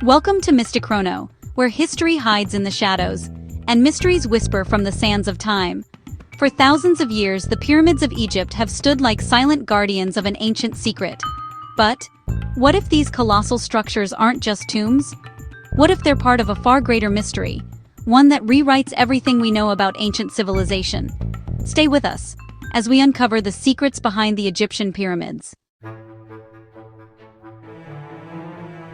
Welcome to MystiChrono, where history hides in the shadows, and mysteries whisper from the sands of time. For thousands of years, the pyramids of Egypt have stood like silent guardians of an ancient secret. But what if these colossal structures aren't just tombs? What if they're part of a far greater mystery, one that rewrites everything we know about ancient civilization? Stay with us as we uncover the secrets behind the Egyptian pyramids.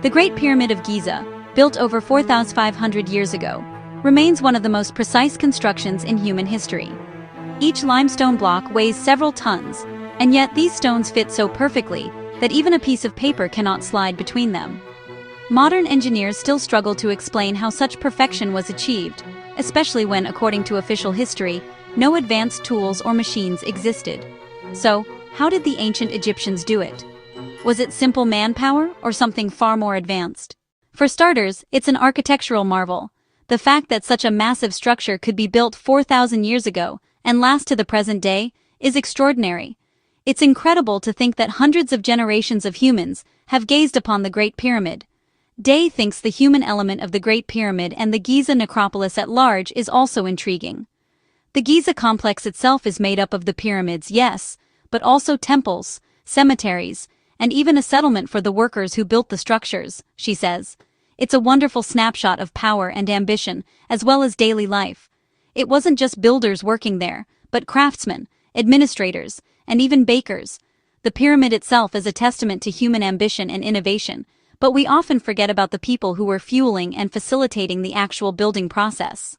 The Great Pyramid of Giza, built over 4,500 years ago, remains one of the most precise constructions in human history. Each limestone block weighs several tons, and yet these stones fit so perfectly that even a piece of paper cannot slide between them. Modern engineers still struggle to explain how such perfection was achieved, especially when, according to official history, no advanced tools or machines existed. So, how did the ancient Egyptians do it? Was it simple manpower or something far more advanced? For starters, it's an architectural marvel. The fact that such a massive structure could be built 4,000 years ago and last to the present day is extraordinary. It's incredible to think that hundreds of generations of humans have gazed upon the Great Pyramid. Day thinks the human element of the Great Pyramid and the Giza necropolis at large is also intriguing. The Giza complex itself is made up of the pyramids, yes, but also temples, cemeteries, and even a settlement for the workers who built the structures, she says. It's a wonderful snapshot of power and ambition, as well as daily life. It wasn't just builders working there, but craftsmen, administrators, and even bakers. The pyramid itself is a testament to human ambition and innovation, but we often forget about the people who were fueling and facilitating the actual building process.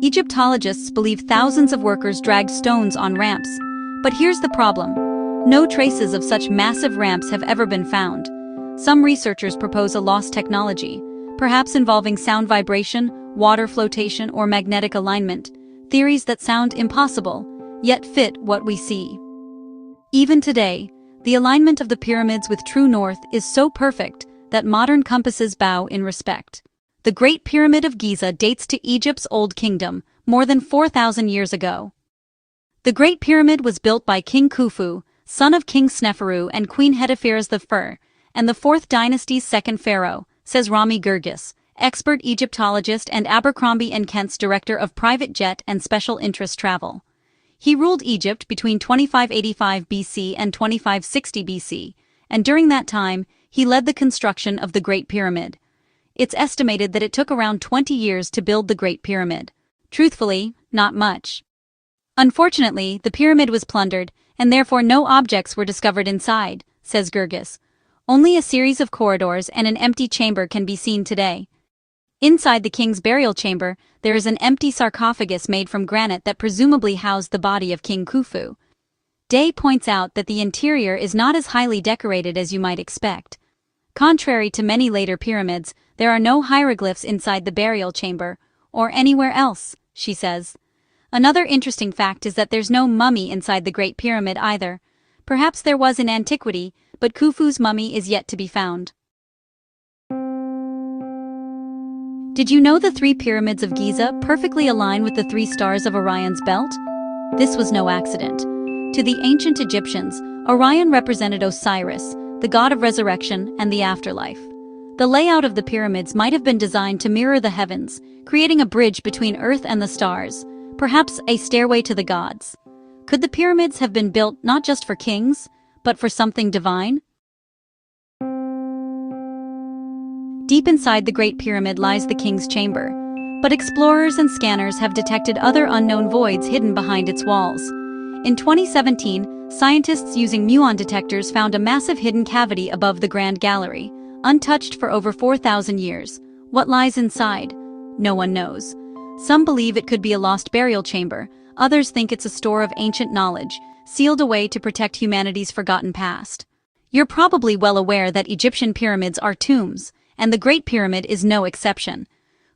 Egyptologists believe thousands of workers dragged stones on ramps. But here's the problem. No traces of such massive ramps have ever been found. Some researchers propose a lost technology, perhaps involving sound vibration, water flotation, or magnetic alignment, theories that sound impossible, yet fit what we see. Even today, the alignment of the pyramids with true north is so perfect that modern compasses bow in respect. The Great Pyramid of Giza dates to Egypt's Old Kingdom, more than 4,000 years ago. The Great Pyramid was built by King Khufu, son of King Sneferu and Queen Hetepheres I, and the 4th dynasty's second pharaoh, says Rami Girgis, expert Egyptologist and Abercrombie & Kent's director of private jet and special interest travel. He ruled Egypt between 2585 BC and 2560 BC, and during that time, he led the construction of the Great Pyramid. It's estimated that it took around 20 years to build the Great Pyramid. Truthfully, not much. Unfortunately, the pyramid was plundered, and therefore no objects were discovered inside, says Girgis. Only a series of corridors and an empty chamber can be seen today. Inside the king's burial chamber, there is an empty sarcophagus made from granite that presumably housed the body of King Khufu. Day points out that the interior is not as highly decorated as you might expect. Contrary to many later pyramids, there are no hieroglyphs inside the burial chamber, or anywhere else, she says. Another interesting fact is that there's no mummy inside the Great Pyramid either. Perhaps there was in antiquity, but Khufu's mummy is yet to be found. Did you know the 3 pyramids of Giza perfectly align with the 3 stars of Orion's belt? This was no accident. To the ancient Egyptians, Orion represented Osiris, the god of resurrection and the afterlife. The layout of the pyramids might have been designed to mirror the heavens, creating a bridge between Earth and the stars. Perhaps a stairway to the gods. Could the pyramids have been built not just for kings, but for something divine? Deep inside the Great Pyramid lies the king's chamber, but explorers and scanners have detected other unknown voids hidden behind its walls. In 2017, scientists using muon detectors found a massive hidden cavity above the Grand Gallery, untouched for over 4,000 years. What lies inside? No one knows. Some believe it could be a lost burial chamber, others think it's a store of ancient knowledge, sealed away to protect humanity's forgotten past. You're probably well aware that Egyptian pyramids are tombs, and the Great Pyramid is no exception.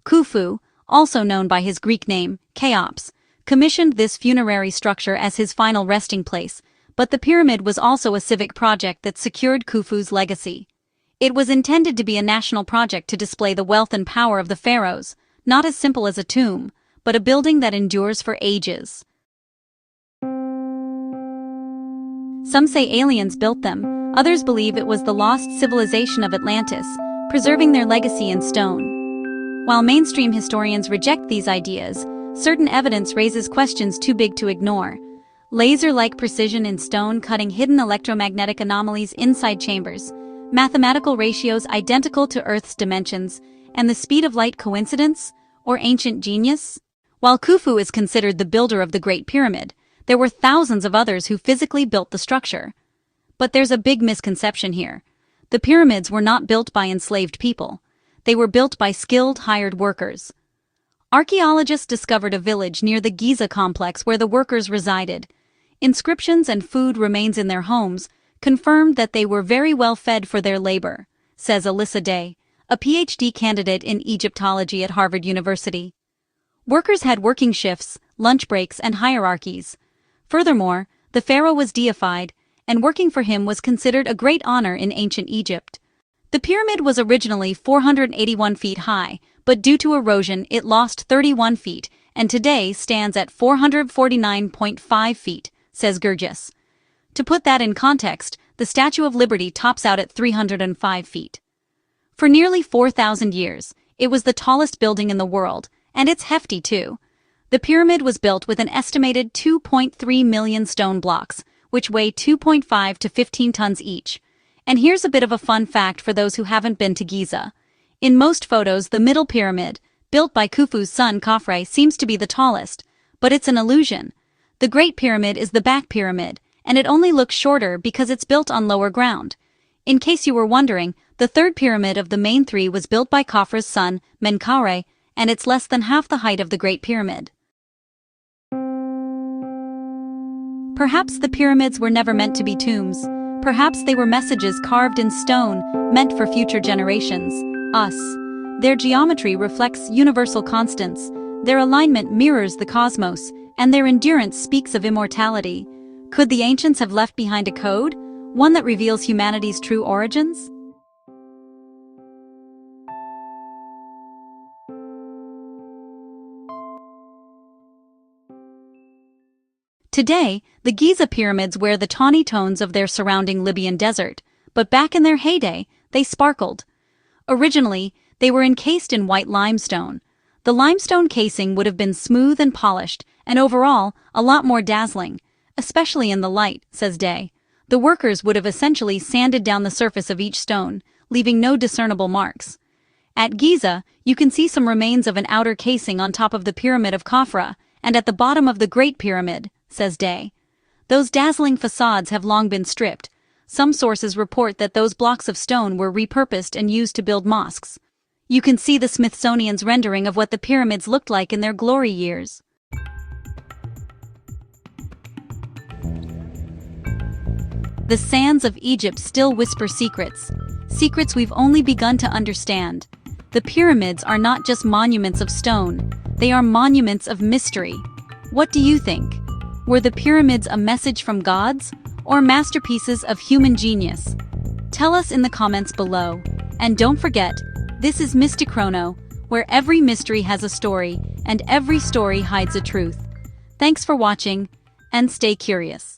Khufu, also known by his Greek name, Cheops, commissioned this funerary structure as his final resting place, but the pyramid was also a civic project that secured Khufu's legacy. It was intended to be a national project to display the wealth and power of the pharaohs, not as simple as a tomb, but a building that endures for ages. Some say aliens built them, Others believe it was the lost civilization of Atlantis, preserving their legacy in stone. While mainstream historians reject these ideas, certain evidence raises questions too big to ignore. Laser-like precision in stone cutting hidden electromagnetic anomalies inside chambers, mathematical ratios identical to Earth's dimensions, and the speed of light coincidence, or ancient genius? While Khufu is considered the builder of the Great Pyramid, there were thousands of others who physically built the structure. But there's a big misconception here. The pyramids were not built by enslaved people. They were built by skilled, hired workers. Archaeologists discovered a village near the Giza complex where the workers resided. Inscriptions and food remains in their homes confirmed that they were very well fed for their labor, says Alyssa Day, a PhD candidate in Egyptology at Harvard University. Workers had working shifts, lunch breaks, and hierarchies. Furthermore, the pharaoh was deified, and working for him was considered a great honor in ancient Egypt. The pyramid was originally 481 feet high, but due to erosion it lost 31 feet and today stands at 449.5 feet, says Gurgis. To put that in context, the Statue of Liberty tops out at 305 feet. For nearly 4,000 years, it was the tallest building in the world, and it's hefty too. The pyramid was built with an estimated 2.3 million stone blocks, which weigh 2.5 to 15 tons each. And here's a bit of a fun fact for those who haven't been to Giza. In most photos, the middle pyramid, built by Khufu's son Khafre, seems to be the tallest, but it's an illusion. The Great Pyramid is the back pyramid, and it only looks shorter because it's built on lower ground. In case you were wondering, the third pyramid of the main three was built by Khafre's son, Menkaure, and it's less than half the height of the Great Pyramid. Perhaps the pyramids were never meant to be tombs. Perhaps they were messages carved in stone, meant for future generations, us. Their geometry reflects universal constants, their alignment mirrors the cosmos, and their endurance speaks of immortality. Could the ancients have left behind a code, one that reveals humanity's true origins? Today, the Giza pyramids wear the tawny tones of their surrounding Libyan desert, but back in their heyday, they sparkled. Originally, they were encased in white limestone. The limestone casing would have been smooth and polished, and overall, a lot more dazzling, especially in the light, says Day. The workers would have essentially sanded down the surface of each stone, leaving no discernible marks. At Giza, you can see some remains of an outer casing on top of the Pyramid of Khafra, and at the bottom of the Great Pyramid, says Day. Those dazzling facades have long been stripped. Some sources report that those blocks of stone were repurposed and used to build mosques. You can see the Smithsonian's rendering of what the pyramids looked like in their glory years. The sands of Egypt still whisper secrets, secrets we've only begun to understand. The pyramids are not just monuments of stone, they are monuments of mystery. What do you think? Were the pyramids a message from gods, or masterpieces of human genius? Tell us in the comments below. And don't forget, this is MystiChrono, where every mystery has a story, and every story hides a truth. Thanks for watching, and stay curious.